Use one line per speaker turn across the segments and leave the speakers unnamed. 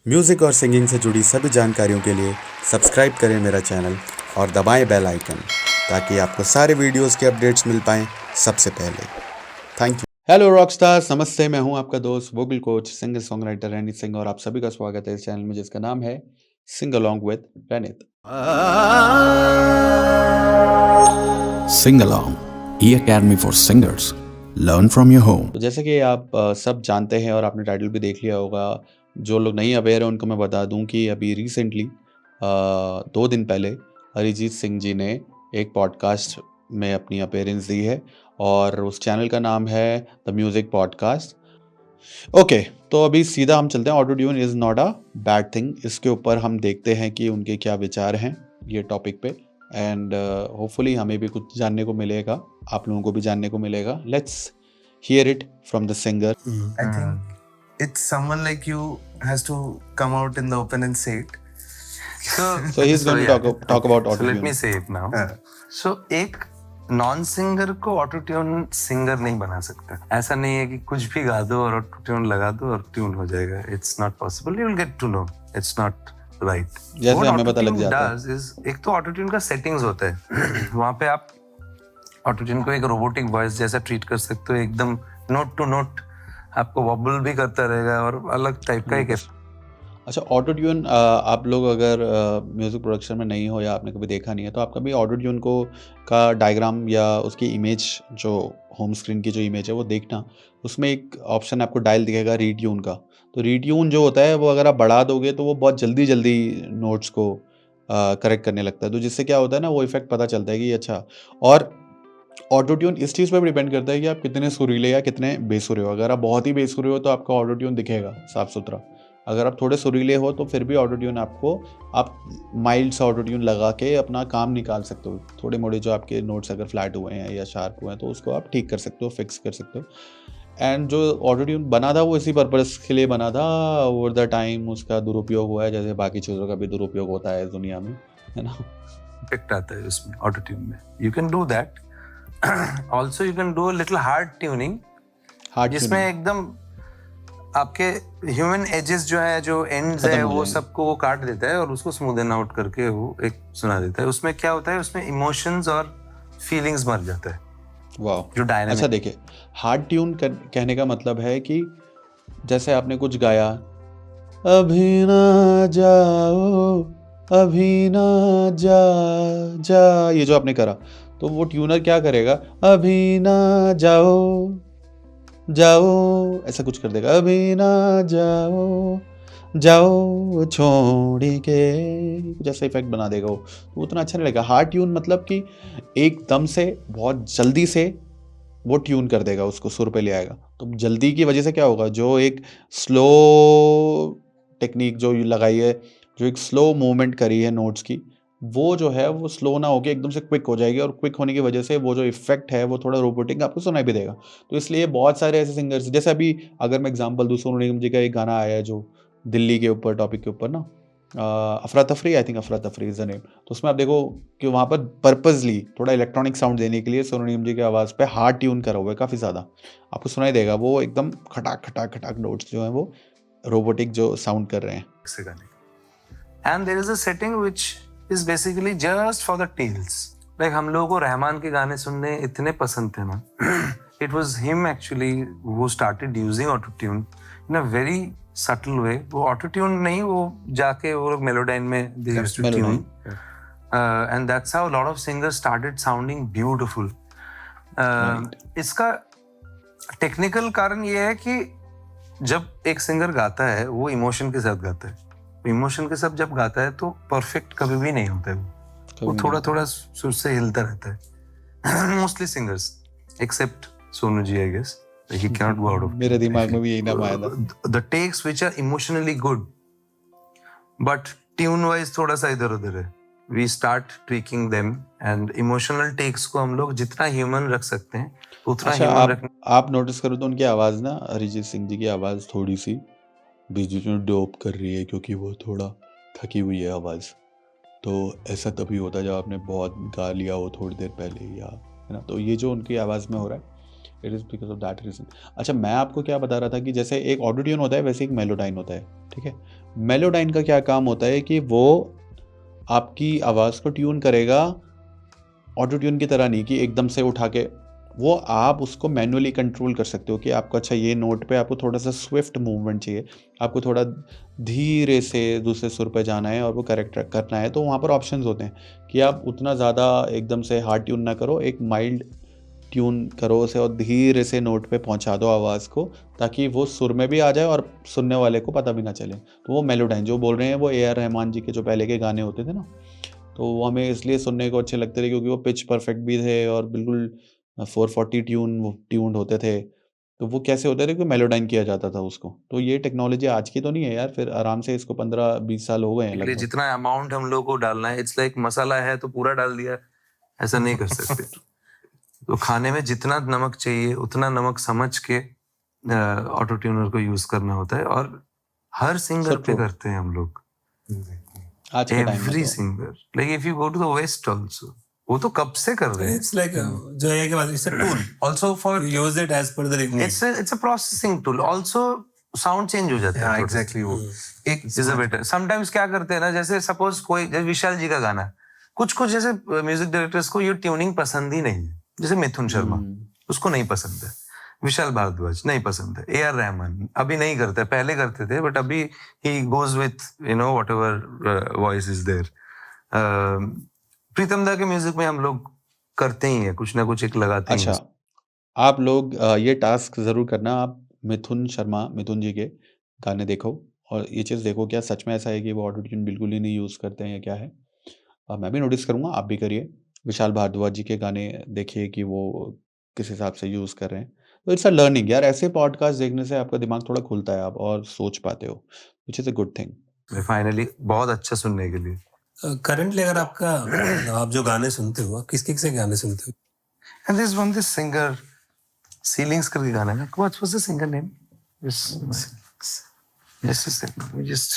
Music और singing से जुड़ी सभी जानकारियों के लिए सब्सक्राइब करें मेरा चैनल और दबाएं बेल आइकन ताकि आपको सारे वीडियोस के अपडेट्स मिल पाएं सबसे पहले। Thank you. हेलो रॉकस्टार्स, नमस्ते। मैं हूं आपका दोस्त vocal coach singer song writer Ranit Singh और आप सभी का स्वागत है इस चैनल में जिसका नाम है sing along with Ranit.
Sing Along, E-Academy for Singers. Learn from your home.
तो जैसे कि आप सब जानते हैं और आपने टाइटल भी देख लिया होगा, जो लोग नहीं अवेयर हैं उनको मैं बता दूं कि अभी रिसेंटली 2 दिन पहले अरिजीत सिंह जी ने एक पॉडकास्ट में अपनी अपीयरेंस दी है और उस चैनल का नाम है द म्यूज़िक पॉडकास्ट। ओके, तो अभी सीधा हम चलते हैं। Auto tune is not a bad thing, इसके ऊपर हम देखते हैं कि उनके क्या विचार हैं ये टॉपिक पे एंड होपफुली हमें भी कुछ जानने को मिलेगा, आप लोगों को भी जानने को मिलेगा। Let's hear it from the singer.
I think it's someone like you has to come out in the open and say it.
So he's going to talk about
So let
auto-tune.
me say it now. So एक non singer को auto tune singer नहीं बना सकता। ऐसा नहीं है कि कुछ भी गा दो और ऑटो ट्यून लगा दो और ट्यून हो जाएगा। It's not possible. You will get to know. It's not right.
जैसे हमें पता लग जाता है।
What auto-tune does is एक तो ऑटो ट्यून का सेटिंग्स होता है। वहाँ पे आप ऑटो ट्यून को एक रोबोटिक वॉइस जैसा ट्रीट कर सकते हो, एकदम नोट टू नोट आपको वॉबल भी करता रहेगा और अलग टाइप का एक।
अच्छा, ऑटो ट्यून आप लोग अगर म्यूज़िक प्रोडक्शन में नहीं हो या आपने कभी देखा नहीं है तो आप कभी ऑटो ट्यून को का डायग्राम या उसकी इमेज, जो होम स्क्रीन की जो इमेज है वो देखना, उसमें एक ऑप्शन आपको डायल दिखेगा रीट्यून का। तो रीट्यून जो होता है वो अगर आप बढ़ा दोगे तो वो बहुत जल्दी जल्दी नोट्स को करेक्ट करने लगता है, तो जिससे क्या होता है ना, वो इफेक्ट पता चलता है कि अच्छा। और ऑटो ट्यून इस चीज़ पर डिपेंड करता है कि आप कितने सुरीले या कितने बेसुरे हो। अगर आप बहुत ही बेसुरे हो तो आपका ऑटो ट्यून दिखेगा साफ सुथरा। अगर आप थोड़े सुरीले हो तो फिर भी ऑटो ट्यून आपको, आप माइल्ड सा ऑटो ट्यून लगा के अपना काम निकाल सकते हो। थोड़े मोड़े जो आपके नोट्स अगर फ्लैट हुए हैं या शार्प हुए हैं तो उसको आप ठीक कर सकते हो, फिक्स कर सकते हो। एंड जो ऑटो ट्यून बना था वो इसी पर्पज़ के लिए बना था। ओवर द टाइम उसका दुरुपयोग हुआ है, जैसे बाकी चीज़ों का भी दुरुपयोग होता है इस दुनिया में, है ना।
इफेक्ट आता है उसमें ऑटो ट्यून में। You can do that. Also you can do little hard tuning, जिसमें एकदम आपके ह्यूमन एजेस जो है, जो एंड्स है, वो सबको वो काट देता है और उसको स्मूदन आउट करके वो एक सुना देता है। उसमें क्या होता है, उसमें इमोशंस और फीलिंग्स मर जाता है।
वाह,
जो डायनामिक।
अच्छा देखिए, हार्ड ट्यून कहने का मतलब है कि जैसे आपने कुछ गाया, अभी ना जाओ, अभी ना जा, ये जो आपने करा, तो वो ट्यूनर क्या करेगा, अभी ना जाओ जाओ, ऐसा कुछ कर देगा, अभी ना जाओ जाओ छोड़ के, कुछ ऐसा इफेक्ट बना देगा वो, तो उतना अच्छा नहीं लगेगा। हार्ड ट्यून मतलब कि एकदम से बहुत जल्दी से वो ट्यून कर देगा, उसको सुर पे ले आएगा। तो जल्दी की वजह से क्या होगा, जो एक स्लो टेक्निक जो लगाई है, जो एक स्लो मूवमेंट करी है नोट्स की, वो जो है वो स्लो ना होके एकदम से क्विक हो जाएगी और क्विक होने की वजह से वो जो इफेक्ट है वो थोड़ा रोबोटिक आपको सुनाई भी देगा। तो इसलिए बहुत सारे ऐसे सिंगर्स, जैसे अभी अगर मैं एग्जांपल दूं, सोनू निगम जी का एक गाना आया है जो दिल्ली के ऊपर टॉपिक के ऊपर ना, अफरा तफरी, आई थिंक अफरा तफरी इज द नेम। तो उसमें आप देखो कि वहाँ पर पर्पजली थोड़ा इलेक्ट्रॉनिक साउंड देने के लिए सोनू निगम जी की आवाज़ पे हार्ड ट्यून करा हुआ है काफ़ी ज़्यादा, आपको सुनाई देगा वो एकदम खटाक खटाक खटाक नोट्स जो है वो रोबोटिक जो साउंड कर रहे हैं।
And there is a setting which is basically just for the tails. Like हम लोगों को रहमान के गाने सुनने इतने पसंद थे ना, it was him actually who started using auto tune in a very subtle way. वो ऑटो ट्यून नहीं, वो जाके वो लोग मेलोडाइन में they used to tune, and that's how lot of singers started sounding beautiful. इसका टेक्निकल कारण ये है कि जब एक सिंगर गाता है वो इमोशन के साथ गाता है। इमोशन के साथ जब गाता है तो परफेक्ट कभी भी नहीं होता है, वो थोड़ा थोड़ा सुर से हिलता रहता है। Mostly singers except Sonu ji, I guess he cannot go out of
मेरे दिमाग में भी यही नाम आया था।
the takes which are emotionally good but tune wise थोड़ा सा इधर उधर है, we start tweaking them and emotional takes को हम लोग जितना ह्यूमन रख सकते हैं उतना
अच्छा,
ह्यूमन रखना।
आप नोटिस करो तो उनकी आवाज़ ना, अरिजीत सिंह जी की आवाज़ थोड़ी सी बीच बीच में डोप कर रही है क्योंकि वो थोड़ा थकी हुई है आवाज़। तो ऐसा तभी होता है जब आपने बहुत गा लिया हो थोड़ी देर पहले, या है ना। तो ये जो उनकी आवाज़ में हो रहा है it is because of that reason. अच्छा, मैं आपको क्या बता रहा था कि जैसे एक ऑटो ट्यून होता है वैसे एक मेलोडाइन होता है, ठीक है। मेलोडाइन का क्या काम होता है कि वो आपकी आवाज़ को ट्यून करेगा, ऑटो ट्यून की तरह नहीं कि एकदम से उठा के, वो आप उसको मैनुअली कंट्रोल कर सकते हो कि आपको अच्छा ये नोट पे आपको थोड़ा सा स्विफ्ट मूवमेंट चाहिए, आपको थोड़ा धीरे से दूसरे सुर पे जाना है और वो करेक्ट करना है, तो वहाँ पर ऑप्शंस होते हैं कि आप उतना ज़्यादा एकदम से हार्ड ट्यून ना करो, एक माइल्ड ट्यून करो उसे और धीरे से नोट पे पहुंचा दो आवाज़ को, ताकि वो सुर में भी आ जाए और सुनने वाले को पता भी ना चले। तो वो मेलोडाइन जो बोल रहे हैं वो ए आर रहमान जी के जो पहले के गाने होते थे ना, तो वो हमें इसलिए सुनने को अच्छे लगते थे क्योंकि वो पिच परफेक्ट भी थे और बिल्कुल 440 ट्यून्ड होते थे। तो वो कैसे होते थे कि मेलोडाइन किया जाता था उसको। तो ये टेक्नोलॉजी आज की तो नहीं है यार, फिर आराम से इसको 15-20 साल हो गए हैं
के लिए
लगभग।
जितना अमाउंट हम लोग को डालना है, इट्स लाइक मसाला है तो पूरा डाल दिया, ऐसा नहीं कर सकते। तो खाने में जितना नमक चाहिए उतना नमक समझ के ऑटो ट्यूनर को यूज करना होता है, और हर सिंगर
So
पे
true.
करते हैं हम लोग,
आज के टाइम में
एवरी
तो
singer. Like if you go to the west also, वो तो कब से कर रहे हैं।
It's like जो है कि it's a tool.
Also for
You use it as per the need.
it's a processing tool. Also sound change हो जाता है।
एग्जैक्टली वो
एक इज अ बेटर। समटाइम्स क्या करते हैं ना, जैसे सपोज कोई जैसे विशाल जी का गाना है, कुछ जैसे म्यूजिक डायरेक्टर्स को ये ट्यूनिंग पसंद ही नहीं है, जैसे मिथुन शर्मा उसको नहीं पसंद है, विशाल भारद्वाज नहीं पसंद है, ए आर रहमान अभी नहीं करते, पहले करते थे, बट अभी ही goes with whatever voice is there. Pritam da के म्यूजिक में हम लोग करते ही है, कुछ ना कुछ एक लगाते ही हैं।
अच्छा, आप लोग ये टास्क ज़रूर करना, आप मिथुन जी के गाने देखो और ये चीज़ देखो क्या सच में ऐसा है कि वो ऑटो ट्यून बिल्कुल ही नहीं यूज़ करते हैं या क्या है। मैं भी नोटिस करूँगा, आप भी करिए। विशाल भारद्वाज जी के गाने देखिए कि वो किस हिसाब से यूज़ कर रहे हैं। तो इट्स अ लर्निंग यार, ऐसे पॉडकास्ट देखने से आपका दिमाग थोड़ा खुलता है, आप और सोच पाते हो, which is a good thing.
Finally बहुत अच्छा सुनने के लिए।
करंटली अगर आपका आप जो गाने सुनते हो, आप किस से गाने सुनते हो?
And there's this singer, Ceilings करके गाना है। What was the singer name? Just a second. Let me just.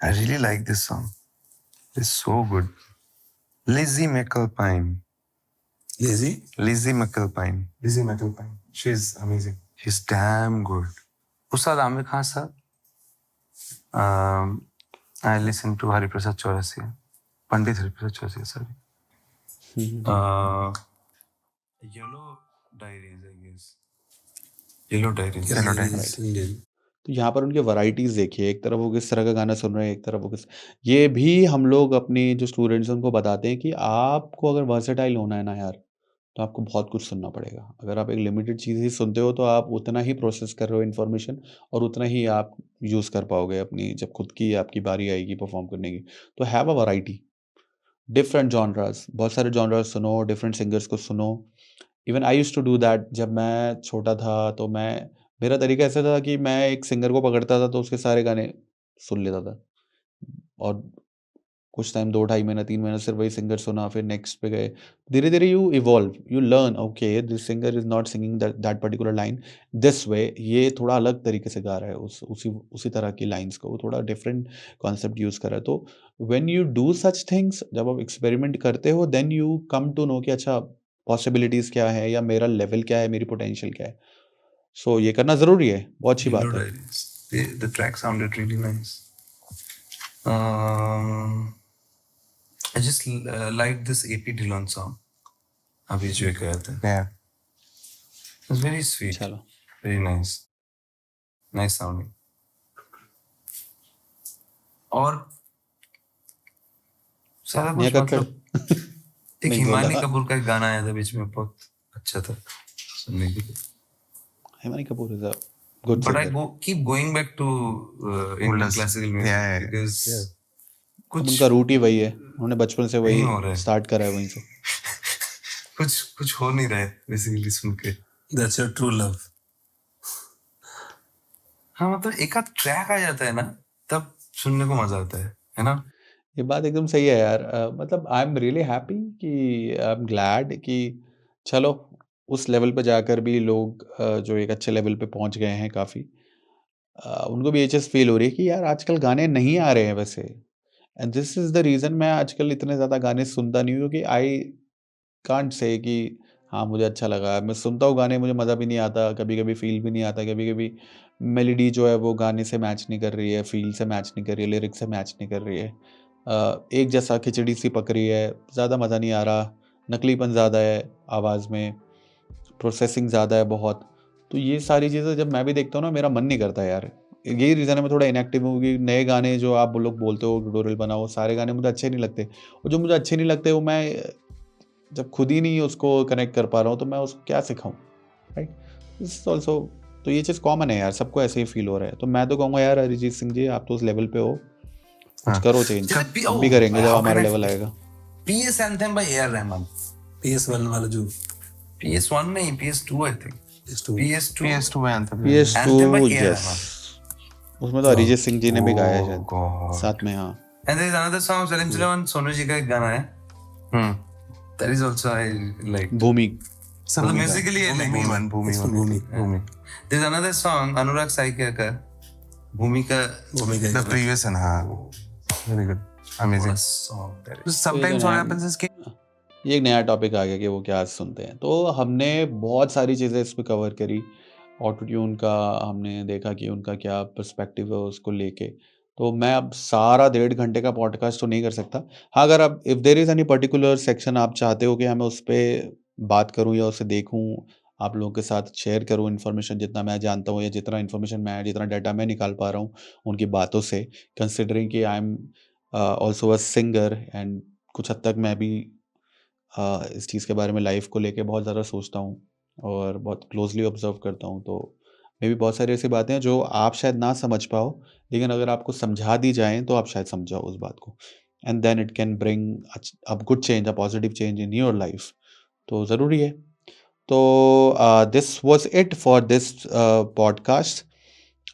I really like this song. It's so good. Lizzie McAlpine. Lizzie McAlpine.
Lizzie McAlpine. She's amazing.
She's damn good. उस्ताद आमिर खान साहब. I listen to Hariprasad Chaurasia. Pandit Hariprasad Chaurasia, sorry. Yellow Diaries, I guess. Yellow Diaries. Yellow Diaries.
तो यहाँ पर उनके varieties देखिए, एक तरफ वो किस तरह का गाना सुन रहे हैं, एक तरफ वो किस, ये भी हम लोग अपने जो स्टूडेंट्स हैं उनको बताते हैं कि आपको अगर वर्सेटाइल होना है ना यार, तो आपको बहुत कुछ सुनना पड़ेगा। अगर आप एक लिमिटेड चीज़ ही सुनते हो तो आप उतना ही प्रोसेस कर रहे हो इन्फॉर्मेशन और उतना ही आप यूज़ कर पाओगे अपनी, जब खुद की आपकी बारी आएगी परफॉर्म करने की। तो have a variety, different genres, बहुत सारे जॉनरास सुनो, डिफरेंट सिंगर्स को सुनो। Even I used to do that. जब मैं छोटा था तो मेरा तरीका ऐसा था कि मैं एक सिंगर को पकड़ता था तो उसके सारे गाने सुन लेता था और कुछ टाइम 2 ढाई महीना 3 महीना सिर्फ वही सिंगर सुना, फिर नेक्स्ट पे गए। धीरे-धीरे you evolve, you learn, okay this singer is not singing that particular line this way, ये थोड़ा अलग तरीके से गा रहा है उसी तरह की लाइन्स को, वो थोड़ा डिफरेंट कॉन्सेप्ट यूज़ कर रहा है। तो when you do such things, जब आप एक्सपेरिमेंट करते हो then you come to know कि अच्छा पॉसिबिलिटीज़ क्या है या मेरा लेवल क्या है, मेरी पोटेंशियल क्या है। सो ये करना ज़रूरी है, बहुत अच्छी बात
Yellow
है।
Diaries. The track sounded really nice. I just liked this AP Dillon song. अभी जो गया था.
Yeah.
It was very sweet.
चलो,
Very nice. Nice sounding. और सारा
नेहा
कुछ
कक्कड़
मतलब एक
नहीं
हिमानी
बोला।
कपूर का एक गाना आया था बीच में, बहुत अच्छा था सुनने के लिए.
Himani Kapoor is a good
But I
singer.
keep going back to Indian classical music
Yeah.
because
अब
कुछ
उनका रूट ही वही है, उन्होंने बचपन से वही
नहीं हो रहा है.
स्टार्ट करा है वहीं से।
कुछ हो नहीं रहा है बेसिकली सुन के.
That's your true love.
हाँ मतलब एक आध ट्रैक आ जाता है ना, तब सुनने को मजा आता है ना.
ये बात एकदम सही है यार। मतलब आई एम रियली हैप्पी कि आई एम ग्लैड कि चलो उस लेवल पे जाकर भी लोग जो एक अच्छे लेवल पे पहुंच गए हैं काफ़ी, उनको भी ये चीज़ फील हो रही है कि यार आजकल गाने नहीं आ रहे हैं वैसे। And this is the reason मैं आजकल इतने ज़्यादा गाने सुनता नहीं हूँ, क्योंकि आई कांट से कि हाँ मुझे अच्छा लगा। मैं सुनता हूँ गाने, मुझे मज़ा भी नहीं आता, कभी कभी फील भी नहीं आता, कभी कभी मेलोडी जो है वो गाने से मैच नहीं कर रही है, फील से मैच नहीं कर रही है, लिरिक्स से मैच नहीं कर रही है। एक जैसा खिचड़ी सी पक रही है, ज़्यादा मज़ा नहीं आ रहा, नकलीपन ज़्यादा है आवाज़ में, प्रोसेसिंग ज़्यादा है बहुत। तो ये सारी चीज़ें जब मैं भी देखता हूँ ना, मेरा मन नहीं करता यार। यही रीज़न है मैं थोड़ा इनएक्टिव हूँ कि नए गाने जो आप लोग बोलते हो ट्यूटोरियल बनाओ, सारे गाने मुझे अच्छे नहीं लगते, और जो मुझे अच्छे नहीं लगते वो मैं जब खुद ही नहीं उसको कनेक्ट कर पा रहा हूँ तो मैं उसको क्या सिखाऊँ, राइट? दिस ऑल्सो, तो ये चीज़ कॉमन है यार, सबको ऐसे ही फील हो रहा है। तो मैं तो कहूँगा यार अरिजीत सिंह जी आप तो उस लेवल पे हो, कुछ
हाँ।
करो चेंज।
चलो,
हम भी करेंगे जब
how
हमारा
can I
लेवल
forget?
आएगा।
PS Anthem by A.R. Rahman.
PS1 वाला जो
PS1 नहीं, PS2 I think.
PS2
PS2
Anthem.
PS2
Anthem by A.R.
Yes,
Rahman.
उसमें तो अरिजीत सिंह जी ने भी गाया है
Oh
शायद
God.
साथ में। हाँ
And there is another song, Salim Sulaiman, Sonu ji का एक गाना है. That is also I like.
भूमि।
मतलब musically I like.
Bhumi.
There's another song, अनुराग साइकिया भूमिका.
भूमिका
The previous one, हाँ. Very good. Amazing.
song that is.
Sometimes what happens is कि
ये एक नया टॉपिक आ गया कि वो क्या सुनते हैं। तो हमने बहुत सारी चीज़ें इस पे कवर करी। ऑटो ट्यून का हमने देखा कि उनका क्या पर्सपेक्टिव है उसको लेके। तो मैं अब सारा 1.5 घंटे का पॉडकास्ट तो नहीं कर सकता। हाँ, अगर आप if there is any particular section आप चाहते हो कि हाँ, मैं उस पे बात करूँ या उसे देखूँ, आप लोगों के साथ शेयर करूँ इन्फॉर्मेशन जितना मैं जानता हूँ या जितना इन्फॉर्मेशन मैं जितना डाटा मैं निकाल पा रहा हूँ उनकी बातों से, कंसिडरिंग कि I am also a singer and कुछ हद तक मैं भी इस चीज़ के बारे में लाइफ को लेके बहुत ज़्यादा सोचता हूँ और बहुत क्लोजली ऑब्जर्व करता हूँ। तो मे भी बहुत सारी ऐसी बातें हैं जो आप शायद ना समझ पाओ, लेकिन अगर आपको समझा दी जाएँ तो आप शायद समझ जाओ उस बात को, and then it can bring a good change, a positive change in your life. तो ज़रूरी है। तो this was it for this podcast,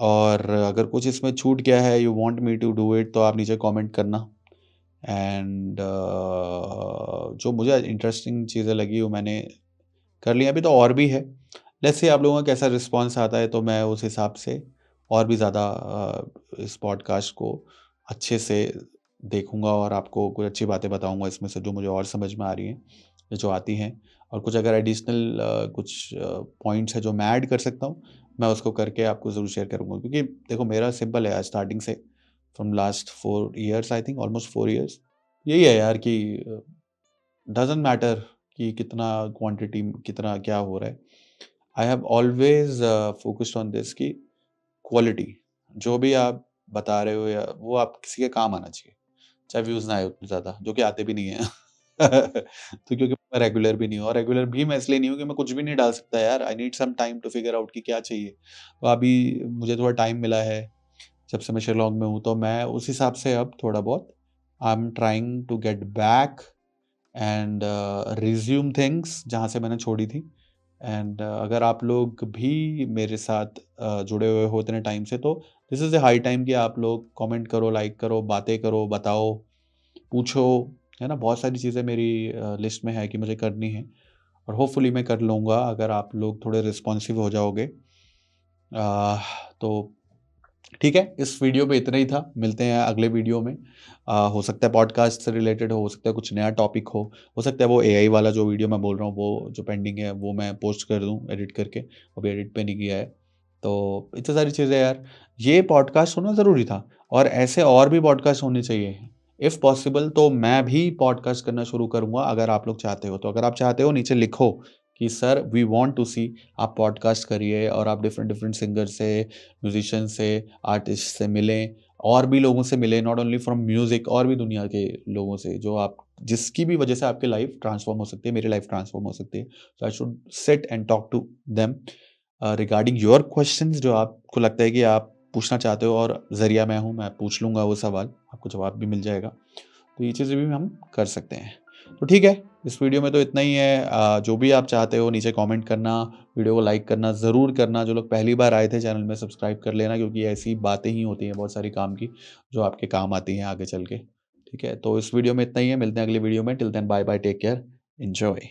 और अगर कुछ इसमें छूट गया है, you want me to do it, तो आप नीचे कमेंट करना। एंड जो मुझे इंटरेस्टिंग चीज़ें लगी वो मैंने कर ली। अभी तो और भी है, लेट्स सी आप लोगों का कैसा रिस्पांस आता है, तो मैं उस हिसाब से और भी ज़्यादा इस पॉडकास्ट को अच्छे से देखूंगा और आपको कुछ अच्छी बातें बताऊंगा इसमें से जो मुझे और समझ में आ रही हैं या जो आती हैं, और कुछ अगर एडिशनल कुछ पॉइंट्स है जो मैं ऐड कर सकता हूँ, मैं उसको करके आपको ज़रूर शेयर करूँगा। क्योंकि देखो मेरा सिंपल है स्टार्टिंग से, from last 4 years, I think almost 4 years, यही है यार कि डज़न्ट मैटर कि कितना क्वांटिटी कितना क्या हो रहा है। I have always focused on this कि क्वालिटी जो भी आप बता रहे हो या वो आप किसी के काम आना चाहिए, चाहे व्यूज़ ना आए उतने ज़्यादा, जो कि आते भी नहीं हैं। तो क्योंकि मैं रेगुलर भी नहीं हूँ, और रेगुलर भी मैं इसलिए नहीं हूँ कि मैं कुछ भी नहीं डाल सकता यार, I need some time to figure out कि क्या चाहिए। तो अभी मुझे थोड़ा टाइम मिला है जब से मैं शिलांग में हूँ, तो मैं उस हिसाब से अब थोड़ा बहुत I am trying to get back and resume things जहाँ से मैंने छोड़ी थी। एंड अगर आप लोग भी मेरे साथ जुड़े हुए हो इतने टाइम से, तो this is a high time कि आप लोग कमेंट करो, लाइक करो, बातें करो, बताओ, पूछो, है ना? बहुत सारी चीज़ें मेरी लिस्ट में है कि मुझे करनी है, और होपफुली मैं कर लूँगा अगर आप लोग थोड़े रिस्पॉन्सिव हो जाओगे। तो ठीक है, इस वीडियो पे इतना ही था। मिलते हैं अगले वीडियो में। हो सकता है पॉडकास्ट से रिलेटेड हो सकता है कुछ नया टॉपिक हो सकता है वो एआई वाला जो वीडियो मैं बोल रहा हूँ, वो जो पेंडिंग है वो मैं पोस्ट कर दूँ एडिट करके, अभी एडिट पे नहीं किया है। तो इतनी सारी चीज़ें यार, ये पॉडकास्ट होना ज़रूरी था, और ऐसे और भी पॉडकास्ट होने चाहिए। इफ़ पॉसिबल तो मैं भी पॉडकास्ट करना शुरू करूँगा अगर आप लोग चाहते हो। तो अगर आप चाहते हो नीचे लिखो कि सर वी वांट टू सी, आप पॉडकास्ट करिए और आप डिफरेंट डिफरेंट सिंगर से, म्यूजिशियन से, आर्टिस्ट से मिलें, और भी लोगों से मिलें, नॉट ओनली फ्रॉम म्यूज़िक, और भी दुनिया के लोगों से जो आप जिसकी भी वजह से आपकी लाइफ ट्रांसफॉर्म हो सकती है, मेरी लाइफ ट्रांसफॉर्म हो सकती है। So I should sit and talk to them regarding your questions जो आपको लगता है कि आप पूछना चाहते हो, और ज़रिया मैं हूँ, मैं पूछ लूँगा वो सवाल, आपको जवाब भी मिल जाएगा। तो ये चीज़ें भी हम कर सकते हैं। तो ठीक है, इस वीडियो में तो इतना ही है। जो भी आप चाहते हो नीचे कमेंट करना, वीडियो को लाइक करना ज़रूर करना। जो लोग पहली बार आए थे चैनल में सब्सक्राइब कर लेना, क्योंकि ऐसी बातें ही होती हैं बहुत सारी काम की जो आपके काम आती हैं आगे चल के। ठीक है, तो इस वीडियो में इतना ही है, मिलते हैं अगली वीडियो में। Till then bye bye, take care, enjoy.